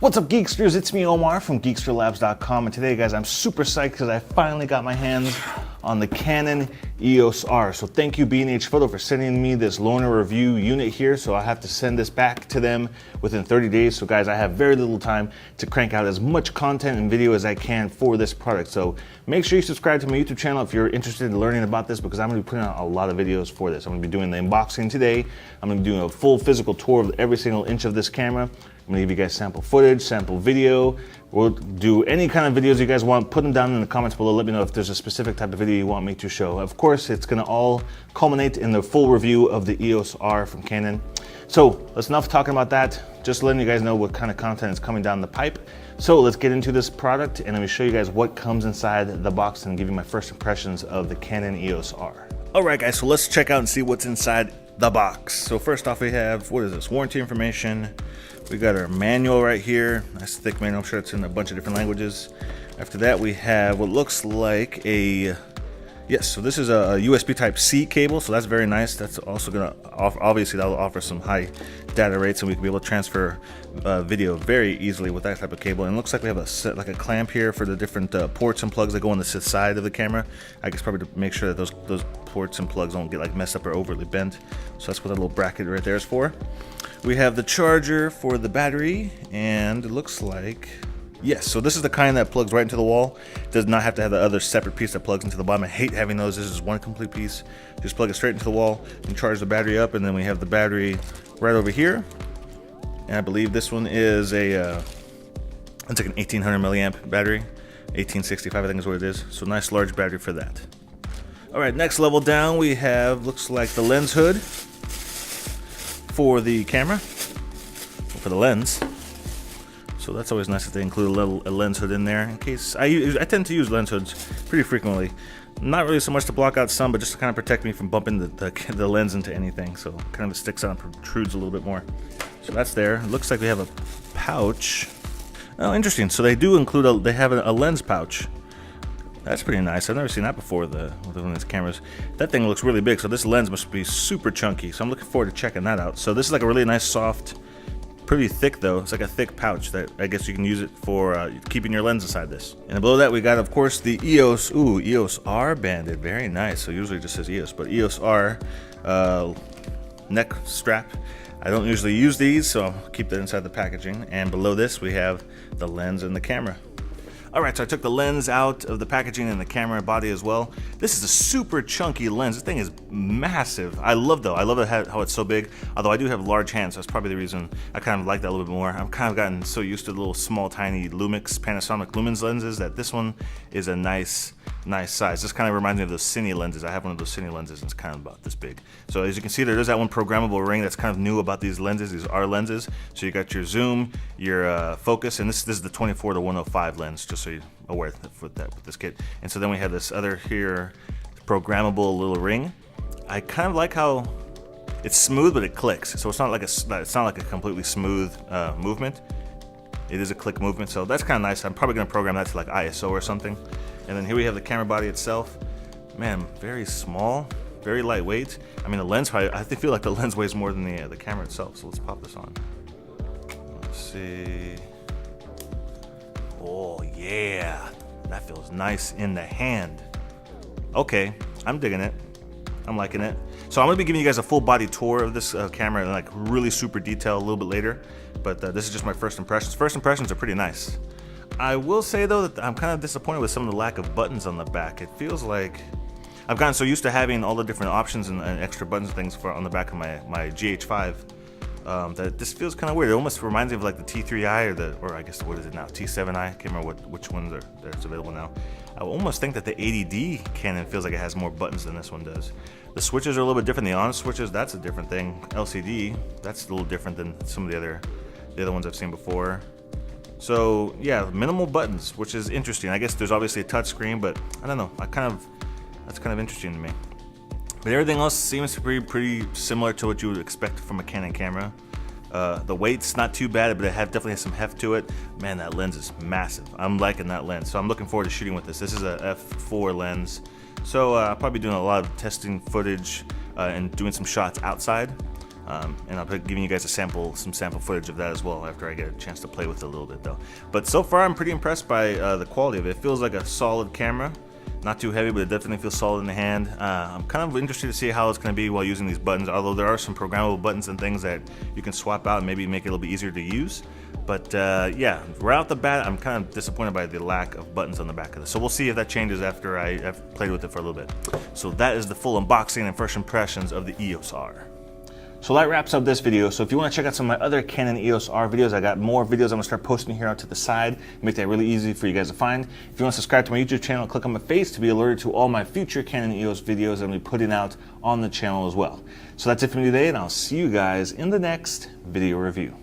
What's up, Geeksters? It's me, Omar from geeksterlabs.com, and today, guys, I'm super psyched because I finally got my hands on the Canon EOS R. So thank you, B&H Photo, for sending me this loaner review unit here. So I have to send this back to them within 30 days. So guys, I have very little time to crank out as much content and video as I can for this product. So make sure you subscribe to my YouTube channel if you're interested in learning about this, because I'm gonna be putting out a lot of videos for this. I'm gonna be doing the unboxing today. I'm gonna be doing a full physical tour of every single inch of this camera. I'm gonna give you guys sample footage, sample video. We'll do any kind of videos you guys want. Put them down in the comments below. Let me know if there's a specific type of video you want me to show. Of course, it's gonna all culminate in the full review of the EOS R from Canon. So that's enough talking about that. Just letting you guys know what kind of content is coming down the pipe. So let's get into this product and let me show you guys what comes inside the box and give you my first impressions of the Canon EOS R. All right, guys, so let's check out and see what's inside the box. So first off, we have, what is this? Warranty information. We got our manual right here. Nice thick manual. I'm sure it's in a bunch of different languages. After that, we have what looks like a, yes, so this is a USB Type-C cable, so that's very nice. That's also gonna offer, obviously that'll offer some high data rates, and we can be able to transfer video very easily with that type of cable. And it looks like we have a set, like a clamp here for the different ports and plugs that go on the side of the camera. I guess probably to make sure that those ports and plugs don't get like messed up or overly bent. So that's what that little bracket right there is for. We have the charger for the battery, and it looks like, yes, so this is the kind that plugs right into the wall. It does not have to have the other separate piece that plugs into the bottom. I hate having those. This is one complete piece. Just plug it straight into the wall and charge the battery up, and then we have the battery right over here. And I believe this one is a, it's like an 1800 milliamp battery. 1865, I think is what it is. So nice large battery for that. All right, next level down, we have, looks like the lens hood for the camera, for the lens. So that's always nice that they include a lens hood in there in case, I tend to use lens hoods pretty frequently. Not really so much to block out sun, but just to kind of protect me from bumping the lens into anything. So it kind of sticks out and protrudes a little bit more. So that's there. It looks like we have a pouch. Oh, interesting. So they do include they have a lens pouch. That's pretty nice. I've never seen that before with one of these cameras. That thing looks really big, so this lens must be super chunky. So I'm looking forward to checking that out. So this is like a really nice, soft, pretty thick though. It's like a thick pouch that I guess you can use it for keeping your lens inside this. And below that we got, of course, the EOS R banded. Very nice. So usually it just says EOS, but EOS R neck strap. I don't usually use these, so I'll keep that inside the packaging. And below this we have the lens and the camera. All right, so I took the lens out of the packaging and the camera body as well. This is a super chunky lens. This thing is massive. I love how it's so big. Although I do have large hands, so that's probably the reason I kind of like that a little bit more. I've kind of gotten so used to the little small, tiny Lumix, Panasonic Lumens lenses that this one is a nice size. This kind of reminds me of those Cine lenses. I have one of those Cine lenses, and it's kind of about this big. So as you can see, there is that one programmable ring that's kind of new about these lenses. These are lenses. So you got your zoom, your focus, and this is the 24 to 105 lens, just so you're aware with this kit. And so then we have this other here, programmable little ring. I kind of like how it's smooth, but it clicks. So it's not like a completely smooth movement. It is a click movement, so that's kind of nice. I'm probably going to program that to like ISO or something. And then here we have the camera body itself. Man, very small, very lightweight. I mean, the lens, I feel like the lens weighs more than the camera itself. So let's pop this on. Let's see. Oh yeah, that feels nice in the hand. Okay, I'm digging it. I'm liking it. So I'm gonna be giving you guys a full body tour of this camera and like really super detailed a little bit later. But this is just my first impressions. First impressions are pretty nice. I will say though that I'm kind of disappointed with some of the lack of buttons on the back. It feels like I've gotten so used to having all the different options and extra buttons and things on the back of my GH5 that this feels kind of weird. It almost reminds me of like the T3i or I guess what is it now, T7i. I can't remember which ones that's available now. I almost think that the 80D Canon feels like it has more buttons than this one does. The switches are a little bit different. The on switches, that's a different thing. LCD, that's a little different than some of the other ones I've seen before. So yeah, minimal buttons, which is interesting. I guess there's obviously a touch screen, but I don't know. That's kind of interesting to me. But everything else seems to be pretty similar to what you would expect from a Canon camera. The weight's not too bad, but it definitely has some heft to it. Man, that lens is massive. I'm liking that lens, so I'm looking forward to shooting with this. This is a f4 lens, so I'll probably be doing a lot of testing footage and doing some shots outside. And I'll be giving you guys some sample footage of that as well after I get a chance to play with it a little bit though. But so far I'm pretty impressed by the quality of it. It feels like a solid camera. Not too heavy, but it definitely feels solid in the hand. I'm kind of interested to see how it's going to be while using these buttons, although there are some programmable buttons and things that you can swap out and maybe make it a little bit easier to use. But yeah, right off the bat, I'm kind of disappointed by the lack of buttons on the back of this. So we'll see if that changes after I've played with it for a little bit. So that is the full unboxing and first impressions of the EOS R. So that wraps up this video. So if you want to check out some of my other Canon EOS R videos, I got more videos I'm going to start posting here out to the side, make that really easy for you guys to find. If you want to subscribe to my YouTube channel, click on my face to be alerted to all my future Canon EOS videos I'm going to be putting out on the channel as well. So that's it for me today, and I'll see you guys in the next video review.